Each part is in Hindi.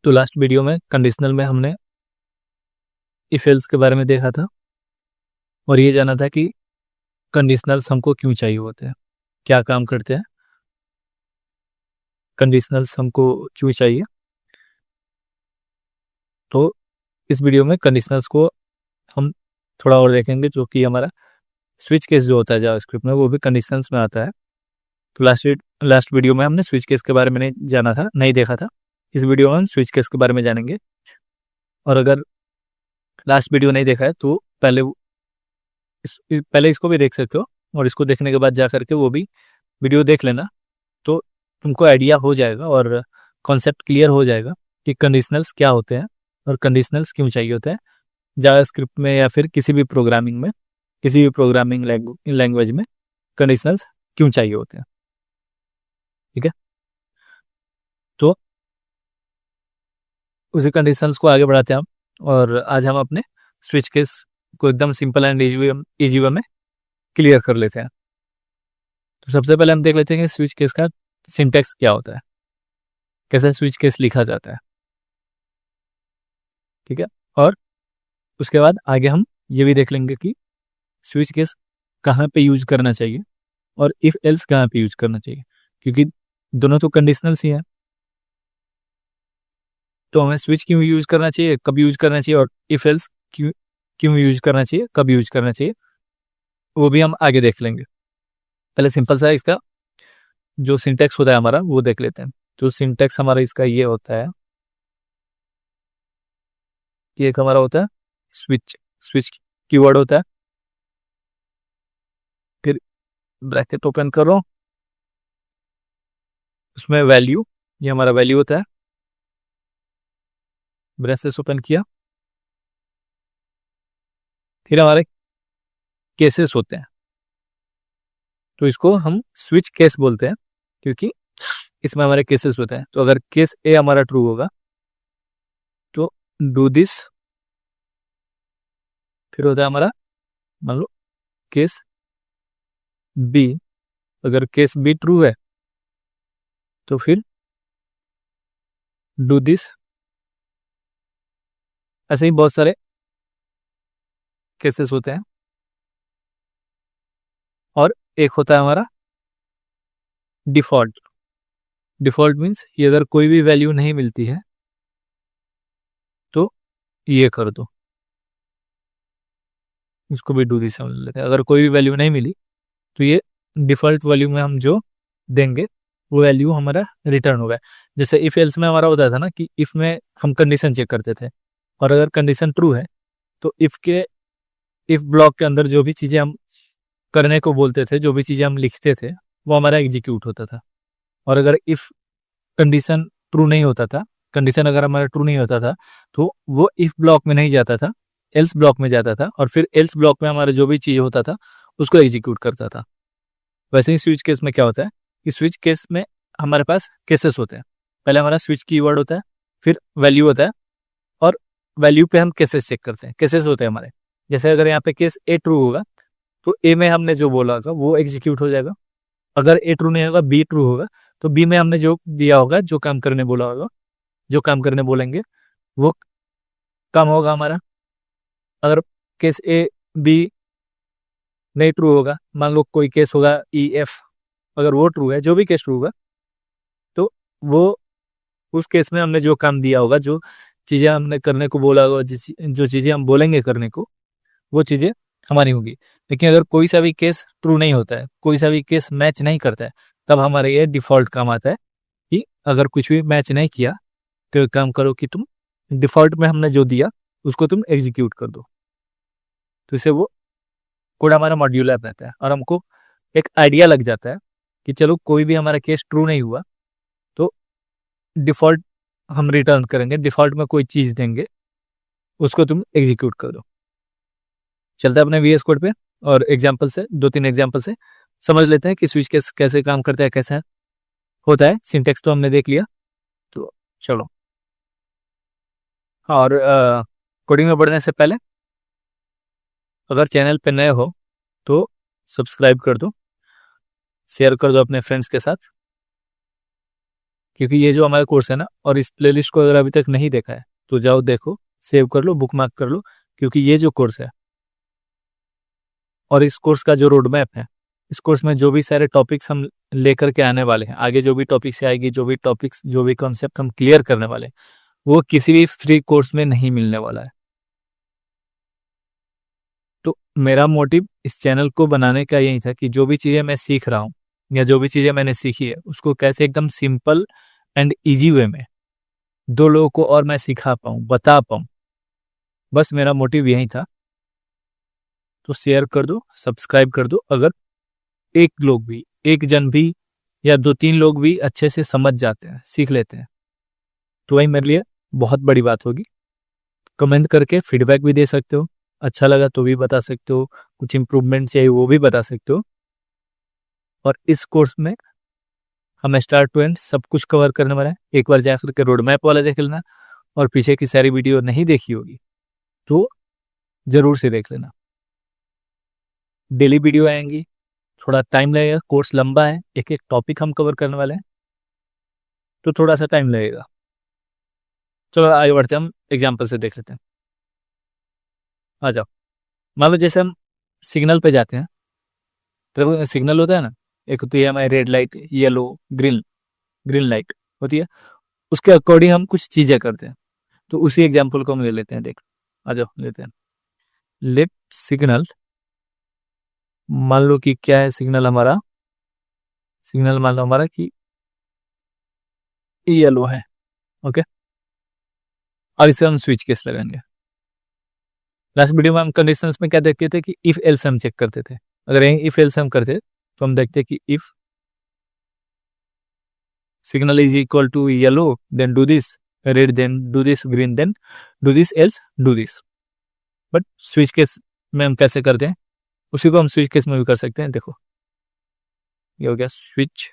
तो लास्ट वीडियो में कंडीशनल में हमने इफ एल्स के बारे में देखा था और ये जाना था कि कंडीशनल्स हमको क्यों चाहिए होते हैं, क्या काम करते हैं, कंडीशनल्स हमको क्यों चाहिए। तो इस वीडियो में कंडीशनल्स को हम थोड़ा और देखेंगे, जो कि हमारा स्विच केस जो होता है जावास्क्रिप्ट में वो भी कंडीशनल्स में आता है। तो लास्ट वीडियो में हमने स्विच केस के बारे में नहीं देखा था। इस वीडियो में हम स्विच केस के बारे में जानेंगे। और अगर लास्ट वीडियो नहीं देखा है तो पहले इसको भी देख सकते हो, और इसको देखने के बाद जा करके वो भी वीडियो देख लेना, तो तुमको आइडिया हो जाएगा और कॉन्सेप्ट क्लियर हो जाएगा कि कंडीशनल्स क्या होते हैं और कंडीशनल्स क्यों चाहिए होते हैं जावास्क्रिप्ट में या फिर किसी भी प्रोग्रामिंग लैंग्वेज में कंडीशनल्स क्यों चाहिए होते हैं। ठीक है, तो उसी कंडीशनल्स को आगे बढ़ाते हैं हम, और आज हम अपने स्विच केस को एकदम सिंपल एंड इजी वे में क्लियर कर लेते हैं। तो सबसे पहले हम देख लेते हैं कि स्विच केस का सिंटैक्स क्या होता है, कैसे स्विच केस लिखा जाता है। ठीक है, और उसके बाद आगे हम ये भी देख लेंगे कि स्विच केस कहाँ पे यूज करना चाहिए और इफ एल्स कहाँ पे यूज करना चाहिए, क्योंकि दोनों तो कंडीशनल्स ही हैं। तो हमें स्विच क्यों यूज करना चाहिए, कब यूज करना चाहिए, और इफ एल्स क्यों क्यों यूज करना चाहिए, कब यूज करना चाहिए, वो भी हम आगे देख लेंगे। पहले सिंपल सा इसका जो सिंटैक्स होता है हमारा वो देख लेते हैं। तो सिंटैक्स हमारा इसका ये होता है कि एक हमारा होता है स्विच कीवर्ड होता है, फिर ब्रैकेट ओपन करो, उसमें वैल्यू, ये हमारा वैल्यू होता है, ब्रेसेस ओपन किया, फिर हमारे केसेस होते हैं। तो इसको हम स्विच केस बोलते हैं क्योंकि इसमें हमारे केसेस होते हैं। तो अगर केस ए हमारा ट्रू होगा तो डू दिस, फिर होता है हमारा मान लो केस बी, अगर केस बी ट्रू है तो फिर डू दिस। ऐसे ही बहुत सारे केसेस होते हैं। और एक होता है हमारा डिफॉल्ट मीन्स ये अगर कोई भी वैल्यू नहीं मिलती है तो ये कर दो, इसको भी डू दिस समझ लेते हैं। अगर कोई भी वैल्यू नहीं मिली तो ये डिफॉल्ट वैल्यू में हम जो देंगे वो वैल्यू हमारा रिटर्न होगा। जैसे इफ एल्स में हमारा होता था ना कि इफ में हम कंडीशन चेक करते थे, और अगर कंडीशन ट्रू है तो इफ ब्लॉक के अंदर जो भी चीजें हम करने को बोलते थे, जो भी चीजें हम लिखते थे, वो हमारा एग्जीक्यूट होता था। और अगर इफ कंडीशन ट्रू नहीं होता था, कंडीशन अगर हमारा ट्रू नहीं होता था तो वो इफ ब्लॉक में नहीं जाता था, एल्स ब्लॉक में जाता था, और फिर एल्स ब्लॉक में हमारा जो भी चीज होता था उसको एग्जीक्यूट करता था। वैसे ही स्विच केस में क्या होता है कि स्विच केस में हमारे पास केसेस होते हैं। पहले हमारा स्विच कीवर्ड होता है, फिर वैल्यू होता है, और वैल्यू पे हम केसेस चेक करते हैं। केसेस होते हैं हमारे, जैसे अगर यहाँ पे केस ए ट्रू होगा तो ए में हमने जो बोला होगा वो एग्जीक्यूट हो जाएगा। अगर ए ट्रू नहीं होगा, बी ट्रू होगा, तो बी में हमने जो दिया होगा, जो काम करने बोला होगा, जो काम करने बोलेंगे वो काम होगा हमारा। अगर केस ए बी नहीं ट्रू होगा, मान लो कोई केस होगा ई एफ, अगर वो ट्रू है, जो भी केस ट्रू होगा, तो वो उस केस में हमने जो काम दिया होगा, जो चीज़ें हमने करने को बोला होगा, जो चीज़ें हम बोलेंगे करने को, वो चीज़ें हमारी होगी। लेकिन अगर कोई सा भी केस ट्रू नहीं होता है, कोई सा भी केस मैच नहीं करता है, तब हमारे ये डिफ़ॉल्ट काम आता है कि अगर कुछ भी मैच नहीं किया तो एक काम करो कि तुम डिफ़ॉल्ट में हमने जो दिया उसको तुम एग्जीक्यूट कर दो। तो इससे वो कोड हमारा मॉड्यूलर रहता है और हमको एक आइडिया लग जाता है कि चलो कोई भी हमारा केस ट्रू नहीं हुआ तो डिफ़ॉल्ट हम रिटर्न करेंगे, डिफ़ॉल्ट में कोई चीज़ देंगे, उसको तुम एग्जीक्यूट कर दो। चलते हैं अपने वीएस कोड पे और एग्जाम्पल से, 2-3 एग्जाम्पल से समझ लेते हैं कि स्विच केस कैसे काम करता है, कैसा होता है। सिंटेक्स तो हमने देख लिया, तो चलो। और कोडिंग में बढ़ने से पहले अगर चैनल पे नए हो तो सब्सक्राइब कर दो, शेयर कर दो अपने फ्रेंड्स के साथ, क्योंकि ये जो हमारा कोर्स है ना, और इस प्लेलिस्ट को अगर अभी तक नहीं देखा है तो जाओ देखो, सेव कर लो, बुक मार्क कर लो, क्योंकि ये जो कोर्स है और इस कोर्स का जो रोड मैप है, इस कोर्स में जो भी सारे टॉपिक्स हम लेकर के आने वाले हैं, आगे जो भी टॉपिक्स आएगी, जो भी टॉपिक्स, जो भी कॉन्सेप्ट हम क्लियर करने वाले हैं, वो किसी भी फ्री कोर्स में नहीं मिलने वाला है। तो मेरा मोटिव इस चैनल को बनाने का यही था कि जो भी चीज़ें मैं सीख रहा हूँ या जो भी चीज़ें मैंने सीखी है उसको कैसे एकदम सिंपल एंड इजी वे में दो लोगों को और मैं सिखा पाऊँ, बता पाऊँ, बस मेरा मोटिव यही था। तो शेयर कर दो, सब्सक्राइब कर दो। अगर एक लोग भी, एक जन भी या 2-3 लोग भी अच्छे से समझ जाते हैं, सीख लेते हैं, तो वही मेरे लिए बहुत बड़ी बात होगी। कमेंट करके फीडबैक भी दे सकते हो, अच्छा लगा तो भी बता सकते हो, कुछ इम्प्रूवमेंट चाहिए वो भी बता सकते हो। और इस कोर्स में हम स्टार्ट टू एंड सब कुछ कवर करने वाले हैं। एक बार जाकर के रोड मैप वाला देख लेना, और पीछे की सारी वीडियो नहीं देखी होगी तो जरूर से देख लेना। डेली वीडियो आएंगी, थोड़ा टाइम लगेगा, कोर्स लंबा है, एक एक टॉपिक हम कवर करने वाले हैं, तो थोड़ा सा टाइम लगेगा। चलो आगे बढ़ते हैं, हम एग्जाम्पल से देख लेते हैं। आ जाओ, मान लो जैसे हम सिग्नल पे जाते हैं, तो सिग्नल होता है ना, एक होती है हमारी red light, yellow, green, green light होती है, उसके अकॉर्डिंग हम कुछ चीजें करते हैं। तो उसी एग्जाम्पल को हम ले लेते हैं, देख, आ जाओ लेते हैं। लेफ्ट सिग्नल, मान लो कि क्या है सिग्नल हमारा, सिग्नल मान लो हमारा कि येलो है, ओके। और इसे हम स्विच केस लगाएंगे। लास्ट वीडियो में हम कंडीशंस में क्या देखते थे कि इफ एल्स हम चेक करते थे। अगर यही इफ एल्स हम करते तो हम देखते कि if signal is equal to yellow then do this, red then do this, green then do this, else do this. But switch case में हम कैसे करते हैं, उसी को हम स्विच केस में भी कर सकते हैं। देखो ये हो गया स्विच,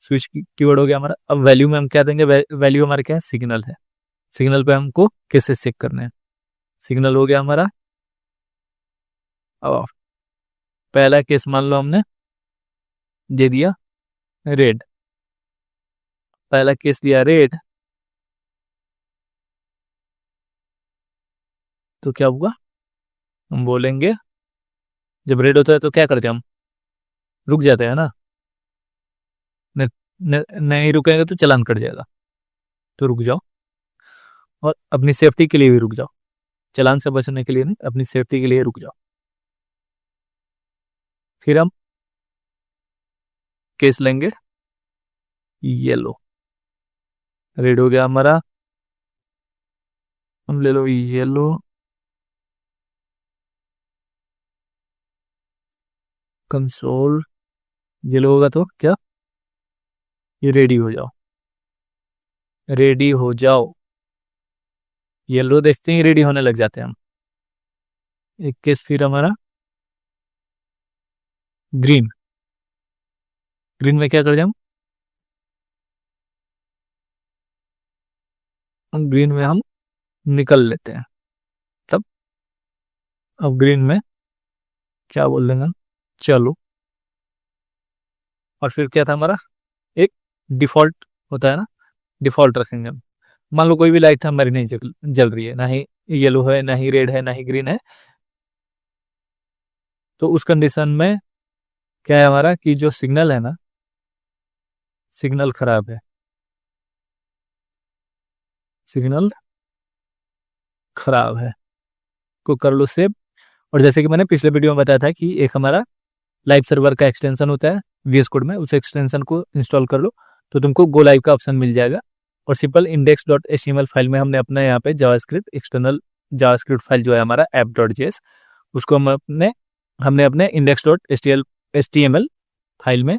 स्विच कीवर्ड हो गया हमारा। अब वैल्यू में हम क्या देंगे, वैल्यू हमारा क्या है, सिग्नल है। सिग्नल पे हमको केसेस चेक करने हैं। सिग्नल हो गया हमारा। अब पहला केस मान लो हमने दे दिया रेड, पहला केस दिया रेड, तो क्या होगा, हम बोलेंगे जब रेड होता है तो क्या करते हैं हम, रुक जाते हैं ना, नहीं रुकेंगे तो चालान कट जाएगा। तो रुक जाओ, और अपनी सेफ्टी के लिए भी रुक जाओ, चालान से बचने के लिए नहीं, अपनी सेफ्टी के लिए रुक जाओ। फिर हम केस लेंगे येलो, रेड हो गया हमारा, हम ले लो येलो, कंसोल, येलो होगा तो क्या, ये रेडी हो जाओ, रेडी हो जाओ। येलो देखते ही रेडी होने लग जाते हैं हम। एक केस फिर हमारा ग्रीन, ग्रीन में क्या कर जाए हम ग्रीन में हम निकल लेते हैं। तब अब ग्रीन में क्या बोल देंगे, चलो। और फिर क्या था हमारा, एक डिफॉल्ट होता है ना, डिफॉल्ट रखेंगे हम। मान लो कोई भी लाइट हमारी नहीं जल रही है, ना ही येलो है, ना ही रेड है, ना ही ग्रीन है, तो उस कंडीशन में क्या है हमारा कि जो सिग्नल है ना, सिग्नल खराब है, सिग्नल खराब है, को कर लो सेव। और जैसे कि मैंने पिछले वीडियो में बताया था कि एक हमारा लाइव सर्वर का एक्सटेंशन होता है वीएस कोड में, उस एक्सटेंशन को इंस्टॉल कर लो तो तुमको गो लाइव का ऑप्शन मिल जाएगा। और सिंपल index.html फाइल में हमने अपना यहाँ पे जावास्क्रिप्ट, एक्सटर्नल जावास्क्रिप्ट फाइल जो है हमारा app.js, उसको हमने अपने index.html फाइल में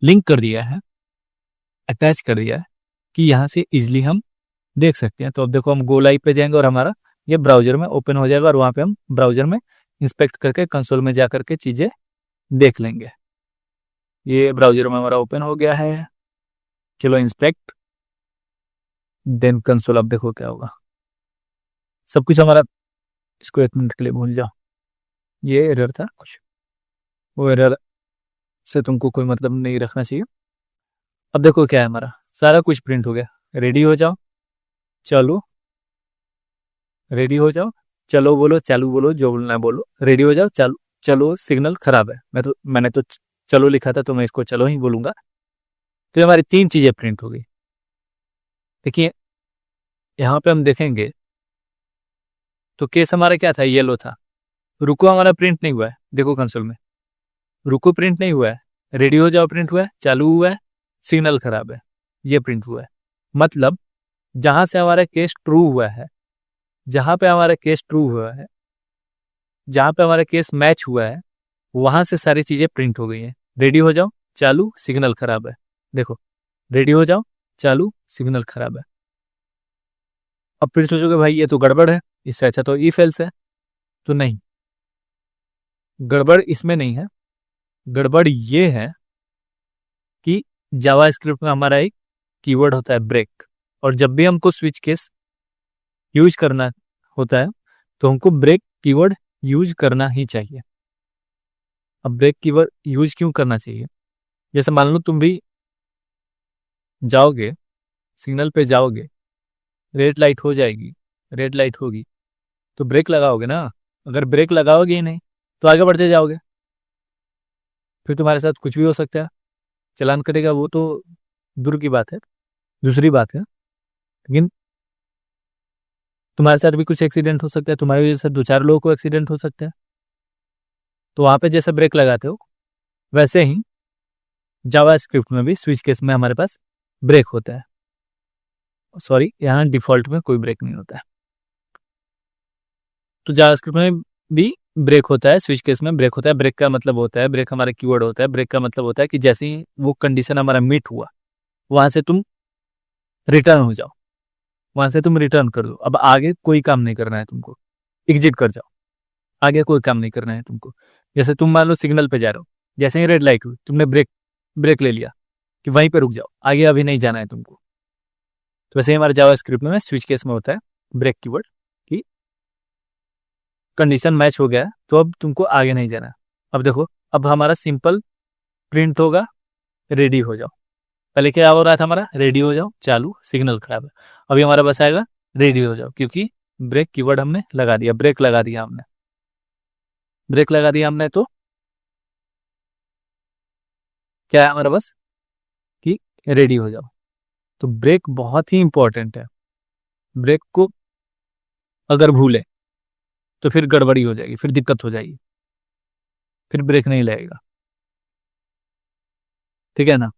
लिंक कर दिया है, अटैच कर दिया है, कि यहाँ से इजिली हम देख सकते हैं। तो अब देखो हम गो लाइव पे जाएंगे और हमारा ये ब्राउजर में ओपन हो जाएगा, और वहाँ पे हम ब्राउजर में इंस्पेक्ट करके कंसोल में जा करके चीज़ें देख लेंगे। ये ब्राउजर में हमारा ओपन हो गया है, चलो इंस्पेक्ट देन कंसोल। अब देखो क्या होगा, सब कुछ हमारा, इसको 1 मिनट के लिए भूल जाओ, ये एरर था कुछ, वो एरर से तुमको कोई मतलब नहीं रखना चाहिए। अब देखो क्या है हमारा, सारा कुछ प्रिंट हो गया। रेडी हो जाओ, चलो, रेडी हो जाओ, चलो बोलो, चालू बोलो, जो बोलना है बोलो, रेडी हो जाओ, चालू, चलो सिग्नल खराब है। मैंने तो चलो लिखा था, तो मैं इसको चलो ही बोलूंगा। तो ये हमारी 3 चीजें प्रिंट हो गई। देखिए यहाँ पे हम देखेंगे तो केस हमारा क्या था, येलो था। रुको हमारा प्रिंट नहीं हुआ है, देखो कंसोल में, रुको प्रिंट नहीं हुआ है, रेडी हो जाओ प्रिंट हुआ है, चालू हुआ है, सिग्नल खराब है, ये प्रिंट हुआ है। मतलब जहां से हमारा केस ट्रू हुआ है, जहां पे हमारा केस ट्रू हुआ है, जहां पे हमारा केस मैच हुआ है, वहां से सारी चीजें प्रिंट हो गई हैं। रेडी हो जाओ, चालू, सिग्नल खराब है। देखो, रेडी हो जाओ, चालू, सिग्नल खराब है। अब फिर सोचोगे भाई ये तो गड़बड़ है, इससे अच्छा तो इफ एल्स है। तो नहीं, गड़बड़ इसमें नहीं है। गड़बड़ ये है कि जावा स्क्रिप्ट में हमारा एक कीवर्ड होता है ब्रेक, और जब भी हमको स्विच केस यूज करना होता है तो हमको ब्रेक कीवर्ड यूज करना ही चाहिए। अब ब्रेक कीवर्ड यूज क्यों करना चाहिए? जैसे मान लो तुम भी जाओगे, सिग्नल पे जाओगे, रेड लाइट हो जाएगी, रेड लाइट होगी, तो ब्रेक लगाओगे ना। अगर ब्रेक लगाओगे ही नहीं तो आगे बढ़ते जाओगे, फिर तुम्हारे साथ कुछ भी हो सकता है, चालान कटेगा, वो तो दूर की बात है, दूसरी बात है। लेकिन तुम्हारे साथ भी कुछ एक्सीडेंट हो सकता है, तुम्हारी वजह से 2-4 लोगों को एक्सीडेंट हो सकता है। तो वहां पे जैसे ब्रेक लगाते हो, वैसे ही जावा स्क्रिप्ट में भी स्विच केस में हमारे पास ब्रेक होता है। सॉरी, यहाँ डिफॉल्ट में कोई ब्रेक नहीं होता है। तो जावास्क्रिप्ट में भी ब्रेक होता है, स्विच केस में ब्रेक होता है। ब्रेक का मतलब होता है, ब्रेक हमारा कीवर्ड होता है, ब्रेक का मतलब होता है कि जैसे ही वो कंडीशन हमारा मीट हुआ, वहां से तुम रिटर्न हो जाओ, वहां से तुम रिटर्न कर दो। अब आगे कोई काम नहीं करना है तुमको, एग्जिट कर जाओ, आगे कोई काम नहीं करना है तुमको। जैसे तुम मान लो सिग्नल पे जा रहे हो, जैसे ही रेड लाइट हुई, तुमने ब्रेक ब्रेक ले लिया कि वहीं पे रुक जाओ, आगे अभी नहीं जाना है तुमको। तो वैसे ही हमारे जावा स्क्रिप्ट में स्विच केस में होता है ब्रेक कीवर्ड, कि कंडीशन मैच हो गया है, तो अब तुमको आगे नहीं जाना। अब देखो, अब हमारा सिंपल प्रिंट होगा, रेडी हो जाओ। पहले क्या हो रहा था हमारा, रेडी हो जाओ, चालू, सिग्नल खराब है। अभी हमारा बस आएगा रेडी हो जाओ, क्योंकि ब्रेक कीवर्ड हमने लगा दिया, ब्रेक लगा दिया हमने, ब्रेक लगा दिया हमने। तो क्या है हमारा बस, कि रेडी हो जाओ। तो ब्रेक बहुत ही इंपॉर्टेंट है। ब्रेक को अगर भूले तो फिर गड़बड़ी हो जाएगी, फिर दिक्कत हो जाएगी, फिर ब्रेक नहीं लगेगा। ठीक है ना?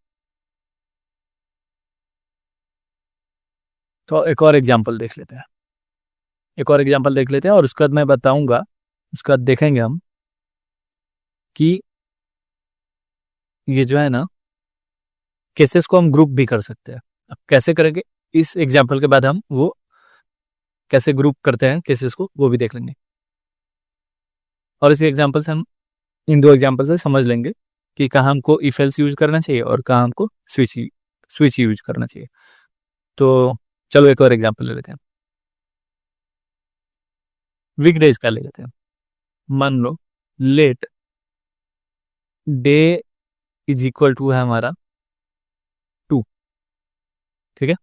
तो एक और एग्जाम्पल देख लेते हैं, एक और एग्जाम्पल देख लेते हैं, और उसके बाद मैं बताऊंगा, उसके बाद देखेंगे हम कि ये जो है ना, केसेस को हम ग्रुप भी कर सकते हैं। अब कैसे करेंगे, इस एग्जाम्पल के बाद हम वो कैसे ग्रुप करते हैं केसेस को, वो भी देख लेंगे। और इस एग्जाम्पल से हम, इन 2 एग्जाम्पल से समझ लेंगे कि कहाँ हमको इफ एल्स यूज करना चाहिए और कहाँ हमको स्विच यूज करना चाहिए। तो चलो एक और एग्जाम्पल ले लेते हैं, वीकडेज का ले लेते हैं। मान लो let day is equal to है हमारा 2। ठीक है?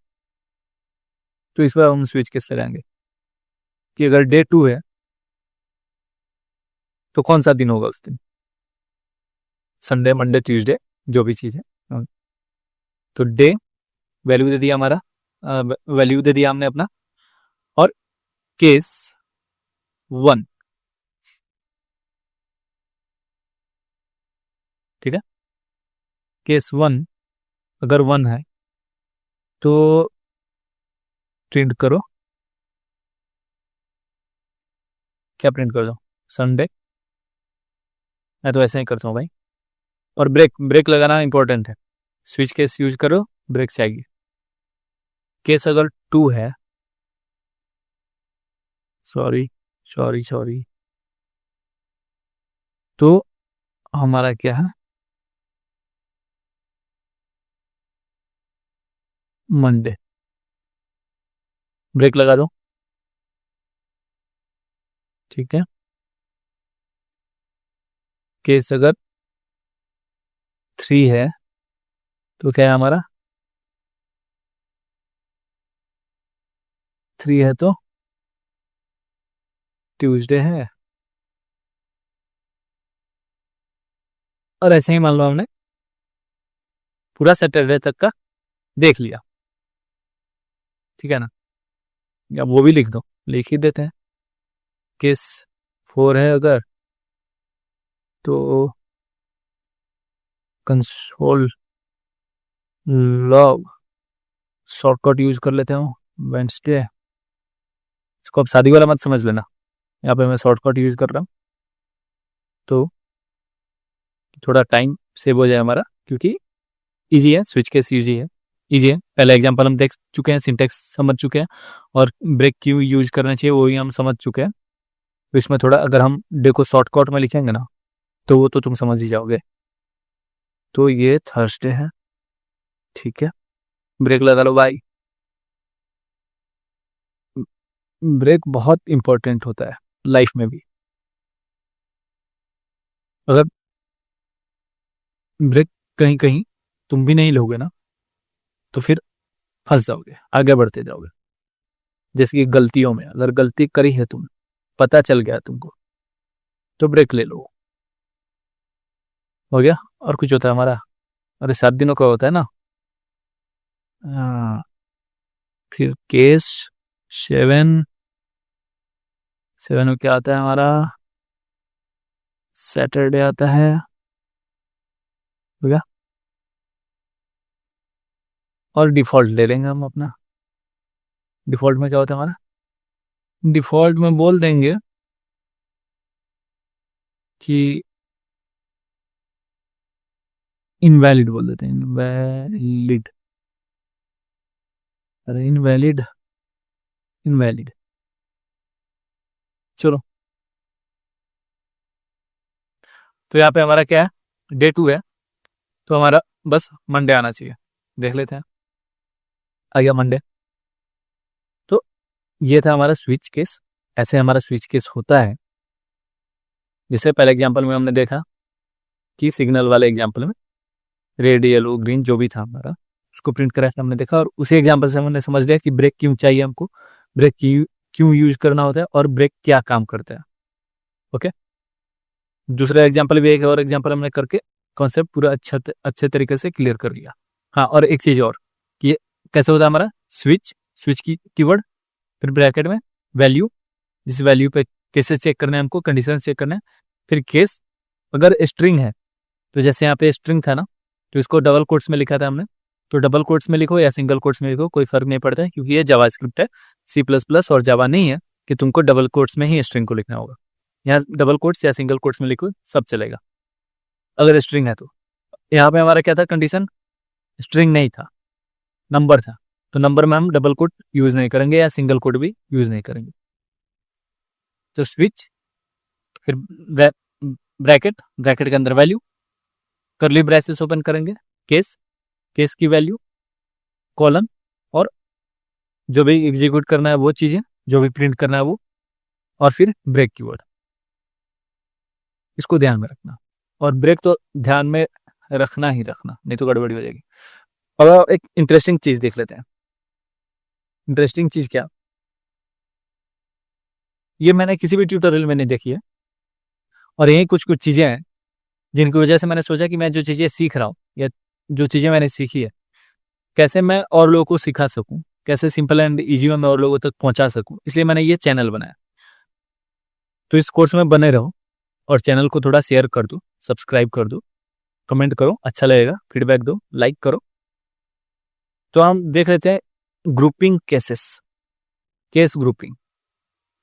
तो इस बार हम स्विच केस लगाएंगे कि अगर डे 2 है तो कौन सा दिन होगा उस दिन, संडे, मंडे, ट्यूसडे, जो भी चीज है। हाँ। तो डे वैल्यू दे दिया हमारा, वैल्यू दे दिया हमने अपना, और केस 1। ठीक है? केस 1 अगर 1 है तो प्रिंट करो, क्या प्रिंट कर दो, संडे। मैं तो ऐसे ही करता हूँ भाई। और ब्रेक ब्रेक लगाना इंपॉर्टेंट है, स्विच केस यूज करो, ब्रेक से आएगी। केस अगर 2 है, सॉरी सॉरी सॉरी, तो हमारा क्या है, मंडे। ब्रेक लगा दो। ठीक है? केस अगर 3 है तो क्या है हमारा, 3 है तो ट्यूसडे है, और ऐसे ही मान लो हमने पूरा सैटरडे तक का देख लिया, ठीक है ना, या वो भी लिख दो, लिख ही देते हैं। केस 4 है अगर, तो कंसोल लॉग शॉर्टकट यूज कर लेते हो वेंसडे। इसको अब शादी वाला मत समझ लेना, यहाँ पे मैं शॉर्टकट यूज कर रहा हूँ तो थोड़ा टाइम सेव हो जाए हमारा, क्योंकि इजी है, स्विच केस इजी है, इजी है। पहला एग्जांपल हम देख चुके हैं, सिंटेक्स समझ चुके हैं, और ब्रेक क्यों यूज करना चाहिए वो ही हम समझ चुके हैं। तो इसमें थोड़ा अगर हम डे को शॉर्टकट में लिखेंगे ना, तो वो तो तुम समझ ही जाओगे। तो ये थर्सडे है, ठीक है, ब्रेक लगा लो भाई। ब्रेक बहुत इंपॉर्टेंट होता है लाइफ में भी। अगर ब्रेक कहीं कहीं तुम भी नहीं लोगे ना, तो फिर फंस जाओगे, आगे बढ़ते जाओगे। जैसे कि गलतियों में, अगर गलती करी है तुम, पता चल गया तुमको, तो ब्रेक ले लो, हो गया। और कुछ होता है हमारा, अरे 7 दिनों का होता है ना। हाँ, फिर केस 7 में क्या आता है हमारा, सैटरडे आता है, हो गया। और डिफॉल्ट ले लेंगे हम अपना। डिफॉल्ट में क्या होता है हमारा, डिफॉल्ट में बोल देंगे कि इनवैलिड बोल देते हैं, इनवैलिड, अरे इनवैलिड, इनवैलिड, चलो। तो यहाँ पे हमारा क्या है, डे 2 है, तो हमारा बस मंडे आना चाहिए। देख लेते हैं, आ गया मंडे। तो ये था हमारा स्विच केस, ऐसे हमारा स्विच केस होता है। जैसे पहले एग्जांपल में हमने देखा कि सिग्नल वाले एग्जांपल में रेड येलो ग्रीन जो भी था हमारा, उसको प्रिंट करा हमने देखा, और उसी एग्जांपल से हमने समझ लिया कि ब्रेक क्यों चाहिए हमको, ब्रेक क्यों यूज करना होता है, और ब्रेक क्या काम करता है। ओके, दूसरा एग्जांपल भी, एक और एग्जांपल हमने करके कॉन्सेप्ट पूरा अच्छे तरीके से क्लियर कर लिया। हाँ, और एक चीज और कि ये कैसे होता है हमारा स्विच, स्विच की कीवर्ड, फिर ब्रैकेट में वैल्यू, जिस वैल्यू पे कैसे चेक करना है हमको, कंडीशन चेक करना है, फिर केस। अगर स्ट्रिंग है, तो जैसे यहाँ पे स्ट्रिंग था ना, तो इसको डबल कोट्स में लिखा था हमने, तो डबल कोट्स में लिखो या सिंगल कोट्स में लिखो, कोई फर्क नहीं पड़ता है, क्योंकि ये जावास्क्रिप्ट है, C++ और जावा नहीं है कि तुमको डबल कोट्स में ही स्ट्रिंग को लिखना होगा। यहाँ डबल कोट्स या सिंगल कोट्स में लिखो, सब चलेगा अगर स्ट्रिंग है तो। यहाँ पे हमारा क्या था कंडीशन, स्ट्रिंग नहीं था, नंबर था, तो नंबर में हम डबल कोट यूज नहीं करेंगे या सिंगल कोट भी यूज नहीं करेंगे। तो स्विच, फिर ब्रैकेट, ब्रैकेट के अंदर वैल्यू, करली ब्रेसेस ओपन करेंगे, केस, केस की वैल्यू, कॉलन, और जो भी एग्जीक्यूट करना है वो चीजें, जो भी प्रिंट करना है वो, और फिर ब्रेक कीवर्ड। इसको ध्यान में रखना, और ब्रेक तो ध्यान में रखना ही रखना, नहीं तो गड़बड़ी हो जाएगी। अब एक इंटरेस्टिंग चीज देख लेते हैं। इंटरेस्टिंग चीज क्या, ये मैंने किसी भी ट्यूटोरियल में नहीं देखी है, और यही कुछ कुछ चीजें हैं जिनकी वजह से मैंने सोचा कि मैं जो चीजें सीख रहा हूँ, या जो चीजें मैंने सीखी है, कैसे मैं और लोगों को सिखा सकूं, कैसे सिंपल एंड इजी में मैं और लोगों तक पहुंचा सकूं, इसलिए मैंने ये चैनल बनाया। तो इस कोर्स में बने रहो, और चैनल को थोड़ा शेयर कर दो, सब्सक्राइब कर दो, कमेंट करो, अच्छा लगेगा, फीडबैक दो, लाइक करो। तो हम देख लेते हैं ग्रुपिंग केसेस, केस ग्रुपिंग,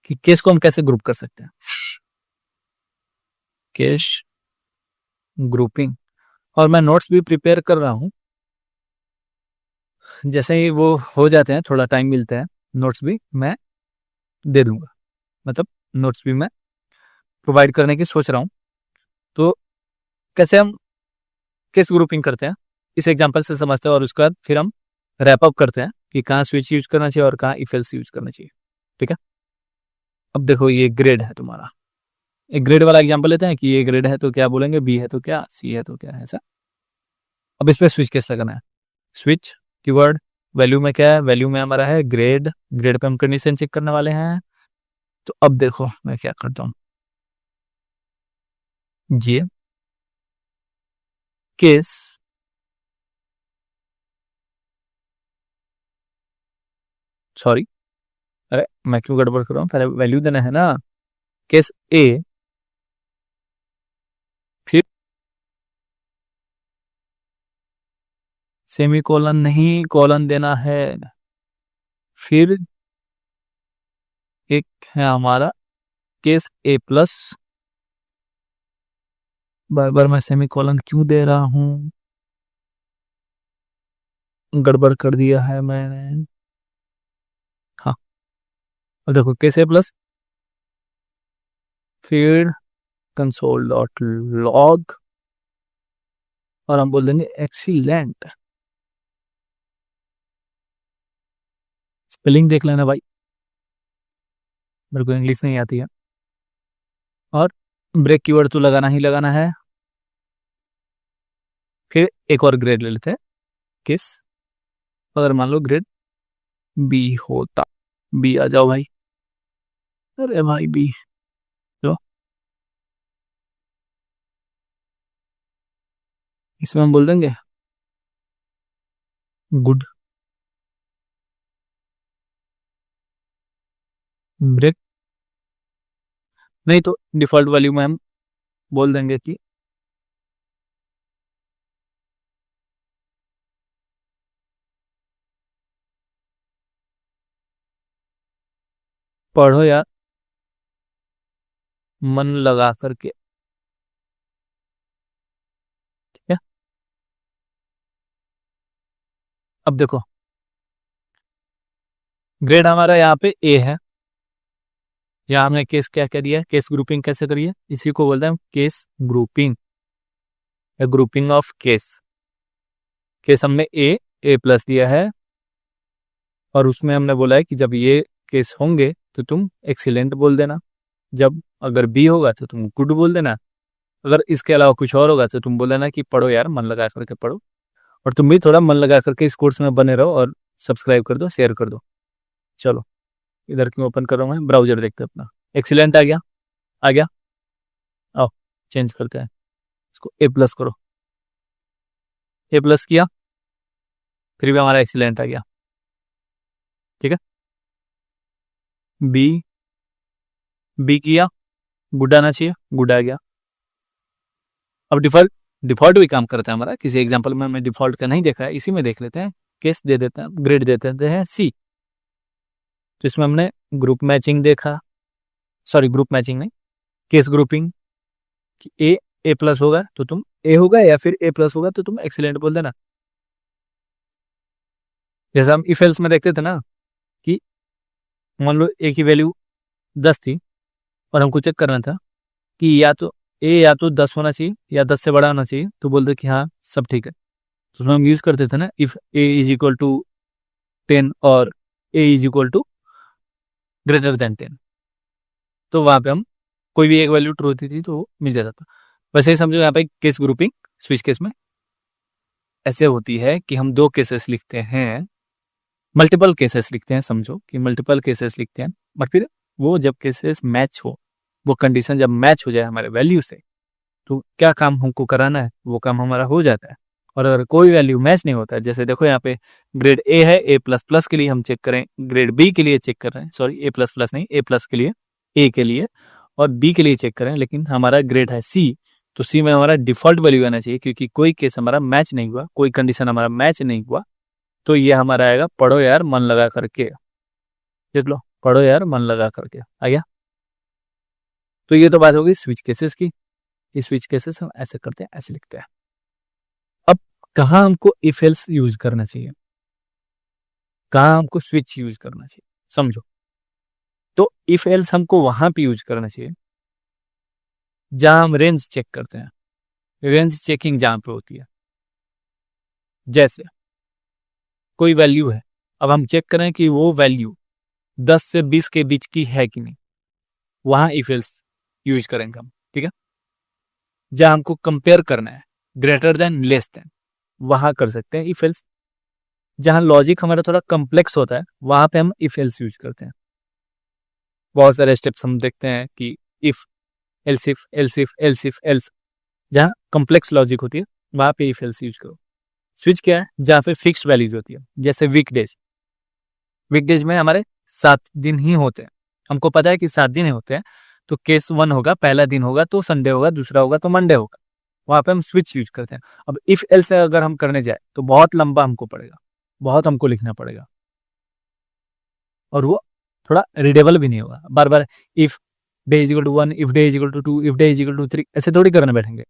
कि केस को हम कैसे ग्रुप कर सकते हैं। केस ग्रुपिंग, और मैं नोट्स भी प्रिपेयर कर रहा हूँ, जैसे ही वो हो जाते हैं, थोड़ा टाइम मिलता है, नोट्स भी मैं दे दूंगा, मतलब नोट्स भी मैं प्रोवाइड करने की सोच रहा हूँ। तो कैसे हम केस ग्रुपिंग करते हैं, इस एग्जांपल से समझते हैं, और उसके बाद फिर हम रैप अप करते हैं कि कहाँ स्विच यूज करना चाहिए और कहाँ इफ एल्स यूज करना चाहिए। ठीक है, अब देखो ये ग्रेड है तुम्हारा, एक ग्रेड वाला एग्जांपल लेते हैं कि ये ग्रेड है तो क्या बोलेंगे, बी है तो क्या, सी है तो क्या, ऐसा। अब इस पर स्विच कैसे लगाना है, स्विच कीवर्ड वैल्यू में क्या है, वैल्यू में हमारा है ग्रेड, ग्रेड पे हम कंडीशन चेक करने वाले हैं। तो अब देखो मैं क्या करता हूँ, ये केस सॉरी, अरे मैं क्यों गड़बड़ कर रहा हूँ, पहले वैल्यू देना है ना, केस ए, फिर सेमी कोलन नहीं, कोलन देना है, फिर एक है हमारा केस ए प्लस, बार बार मैं सेमी कोलन क्यों दे रहा हूँ, गड़बड़ कर दिया है मैंने। हाँ, अब देखो केस ए प्लस, फिर कंसोल डॉट लॉग, और हम बोल देंगे एक्सीलेंट। स्पेलिंग देख लेना भाई, मेरे को इंग्लिश नहीं आती है। और ब्रेक कीवर्ड तो लगाना ही लगाना है। फिर एक और ग्रेड ले लेते हैं, किस, अगर मान लो ग्रेड बी होता, बी आ जाओ भाई, अरे भाई बी, तो इसमें हम बोल देंगे गुड, ब्रेक, नहीं तो डिफॉल्ट वैल्यू में हम बोल देंगे कि पढ़ो यार मन लगा करके, ठीक है। अब देखो ग्रेड हमारा यहाँ पे ए है, यहाँ हमने केस क्या क्या दिया है, केस ग्रुपिंग कैसे करिए, इसी को बोलते हैं case grouping, grouping of case. Case हमने ए प्लस दिया है, और उसमें हमने बोला है कि जब ये केस होंगे तो तुम एक्सीलेंट बोल देना, जब अगर बी होगा तो तुम गुड बोल देना, अगर इसके अलावा कुछ और होगा तो तुम बोल देना कि पढ़ो यार मन लगा करके पढ़ो। और तुम भी थोड़ा मन लगा करके इस कोर्स में बने रहो, और सब्सक्राइब कर दो, शेयर कर दो। चलो इधर क्यों ओपन कर रहा हूँ मैं, ब्राउजर देखते हैं अपना, एक्सीलेंट आ गया, आ गया, आओ चेंज करते हैं, इसको ए प्लस करो, ए प्लस किया, फिर भी हमारा एक्सीलेंट आ गया, ठीक है। बी, बी किया, गुड आना चाहिए, गुड आ गया। अब डिफॉल्ट, डिफॉल्ट भी काम करता है हमारा, किसी एग्जांपल में हमने डिफॉल्ट का नहीं देखा है, इसी में देख लेते हैं। केस दे देते हैं, ग्रेड दे देते हैं सी, तो इसमें हमने ग्रुप मैचिंग देखा, सॉरी ग्रुप मैचिंग नहीं, केस ग्रुपिंग, कि ए प्लस होगा तो तुम ए होगा, या फिर ए प्लस होगा तो तुम एक्सीलेंट बोल देना। जैसे हम इफ एल्स में देखते थे ना, कि मान लो ए की वैल्यू 10 थी, और हमको चेक करना था कि या तो 10 होना चाहिए या 10 से बड़ा होना चाहिए, तो बोलते कि हाँ सब ठीक है, तो उसमें हम यूज करते थे ना if A is equal to 10 और A is equal to greater than 10, तो वहां पे हम कोई भी एक वैल्यू ट्रू होती थी तो मिल जाता था। वैसे ही समझो यहाँ पे केस ग्रुपिंग स्विच केस में ऐसे होती है कि हम दो केसेस लिखते हैं, मल्टीपल केसेस लिखते हैं, समझो कि मल्टीपल केसेस लिखते हैं, बट फिर वो जब केसेस मैच हो, वो कंडीशन जब मैच हो जाए हमारे वैल्यू से, तो क्या काम हमको कराना है वो काम हमारा हो जाता है। और अगर कोई वैल्यू मैच नहीं होता है, जैसे देखो यहाँ पे ग्रेड ए है, ए प्लस प्लस के लिए हम चेक करें, ग्रेड बी के लिए चेक कर रहे हैं, सॉरी ए प्लस प्लस नहीं, ए प्लस के लिए, ए के लिए और बी के लिए चेक करें, लेकिन हमारा ग्रेड है सी, तो सी में हमारा डिफॉल्ट वैल्यू आना चाहिए, क्योंकि कोई केस हमारा मैच नहीं हुआ, कोई कंडीशन हमारा मैच नहीं हुआ, तो ये हमारा आएगा पढ़ो यार मन लगा करके, देख लो पढ़ो यार मन लगा करके आ गया। तो ये तो बात होगी स्विच केसेस की, इस स्विच केसेस हम ऐसे करते हैं, ऐसे लिखते हैं। अब कहाँ हमको इफ एल्स यूज करना चाहिए, कहाँ हमको स्विच यूज करना चाहिए, समझो। तो इफ एल्स हमको वहां पे यूज करना चाहिए जहां हम रेंज चेक करते हैं, रेंज चेकिंग जहां पे होती है। जैसे कोई वैल्यू है, अब हम चेक करें कि वो वैल्यू 10 से 20 के बीच की है कि नहीं, वहां इफ एल्स यूज करेंगे हम, ठीक है। जहां हमको कंपेयर करना है ग्रेटर देन लेस देन, वहां कर सकते हैं इफ एल्स। जहाँ लॉजिक हमारा थोड़ा कम्प्लेक्स होता है वहां पे हम इफ एल्स यूज करते हैं। बहुत सारे स्टेप्स हम देखते हैं कि if else if else if else if else, जहाँ कम्प्लेक्स लॉजिक होती है वहां पे इफ एल्स यूज करो। स्विच क्या है, जहाँ पे फिक्स वैल्यूज होती है, जैसे वीकडेज। वीकडेज में हमारे 7 दिन ही होते हैं, हमको पता है कि 7 दिन ही होते हैं, तो केस 1 होगा, पहला दिन होगा तो संडे होगा, दूसरा होगा तो मंडे होगा, वहां पे हम स्विच यूज करते हैं। अब इफ एल्स अगर हम करने जाए तो बहुत लंबा हमको पड़ेगा, बहुत हमको लिखना पड़ेगा, और वो थोड़ा रीडेबल भी नहीं होगा। बार बार if day is equal to 1, if day is equal to 2, if day is equal to 3 ऐसे थोड़ी करने बैठेंगे।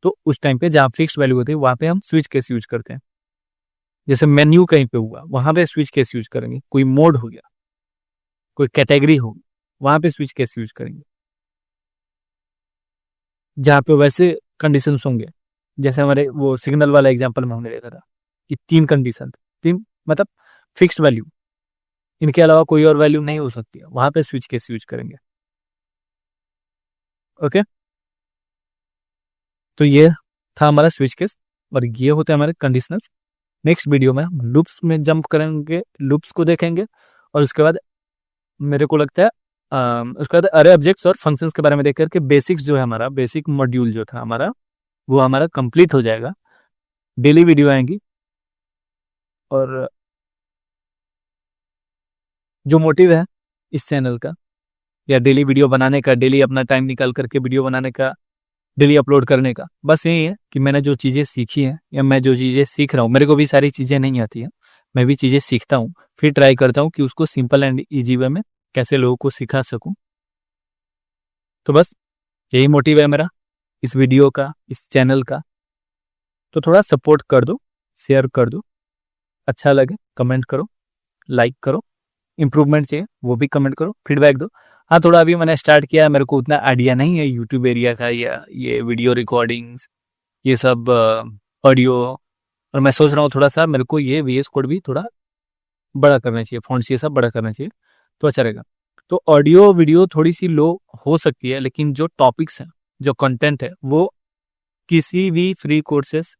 तो उस टाइम पे जहाँ फिक्स वैल्यू होती है वहां पे हम स्विच केस यूज करते हैं। जैसे मेन्यू कहीं पे हुआ वहां पे स्विच केस यूज करेंगे, कोई मोड हो गया, कोई कैटेगरी होगी, वहां पे स्विच केस यूज करेंगे। जहाँ पे वैसे कंडीशंस होंगे, जैसे हमारे वो सिग्नल वाला एग्जांपल में हमने देखा था कि 3 कंडीशन, 3 मतलब फिक्स्ड वैल्यू, इनके अलावा कोई और वैल्यू नहीं हो सकती है, वहां पे स्विच केस यूज करेंगे। ओके, तो ये था हमारा स्विच केस और ये होते हैं हमारे कंडीशनल्स। नेक्स्ट वीडियो में हम लूप्स में जंप करेंगे, लूप्स को देखेंगे, और उसके बाद मेरे को लगता है उसके बाद अरे ऑब्जेक्ट्स और फंक्शंस के बारे में देख करके बेसिक्स जो है हमारा बेसिक मॉड्यूल जो था हमारा वो हमारा कंप्लीट हो जाएगा। डेली वीडियो आएंगी, और जो मोटिव है इस चैनल का या डेली वीडियो बनाने का, डेली अपना टाइम निकाल करके वीडियो बनाने का, डेली अपलोड करने का, बस यही है कि मैंने जो चीज़ें सीखी हैं या मैं जो चीज़ें सीख रहा हूँ, मेरे को भी सारी चीज़ें नहीं आती हैं, मैं भी चीज़ें सीखता हूँ, फिर ट्राई करता हूँ कि उसको सिंपल एंड ईजी वे में कैसे लोगों को सिखा सकूँ। तो बस यही मोटिव है मेरा इस वीडियो का, इस चैनल का। तो थोड़ा सपोर्ट कर दो, शेयर कर दो, अच्छा लगे कमेंट करो, लाइक करो, इम्प्रूवमेंट चाहिए वो भी कमेंट करो, फीडबैक दो। हाँ, थोड़ा अभी मैंने स्टार्ट किया है, मेरे को उतना आइडिया नहीं है यूट्यूब एरिया का या ये वीडियो रिकॉर्डिंग्स, ये सब ऑडियो, और मैं सोच रहा हूँ थोड़ा सा मेरे को ये VS कोड भी थोड़ा बड़ा करना चाहिए, फॉन्ट्स ये सब बड़ा करना चाहिए तो अच्छा रहेगा। तो ऑडियो वीडियो थोड़ी सी लो हो सकती है, लेकिन जो टॉपिक्स हैं, जो कंटेंट है, वो किसी भी फ्री कोर्सेस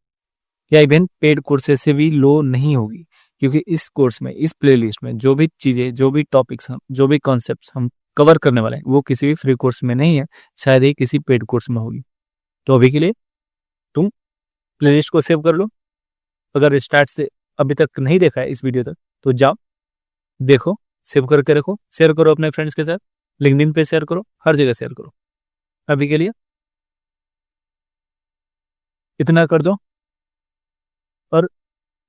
या इवन पेड कोर्सेस से भी लो नहीं होगी, क्योंकि इस कोर्स में, इस प्लेलिस्ट में जो भी चीज़ें, जो भी टॉपिक्स हम, जो भी कॉन्सेप्ट्स हम कवर करने वाले हैं वो किसी भी फ्री कोर्स में नहीं है, शायद ही किसी पेड कोर्स में होगी। तो अभी के लिए तुम प्लेलिस्ट को सेव कर लो, अगर स्टार्ट से अभी तक नहीं देखा है इस वीडियो तक तो जाओ देखो, सेव करके रखो, शेयर करो अपने फ्रेंड्स के साथ, लिंक्डइन पे शेयर करो, हर जगह शेयर करो। अभी के लिए इतना कर दो और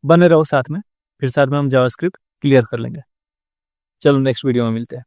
बने रहो साथ में, फिर साथ में हम जावास्क्रिप्ट क्लियर कर लेंगे। चलो नेक्स्ट वीडियो में मिलते हैं।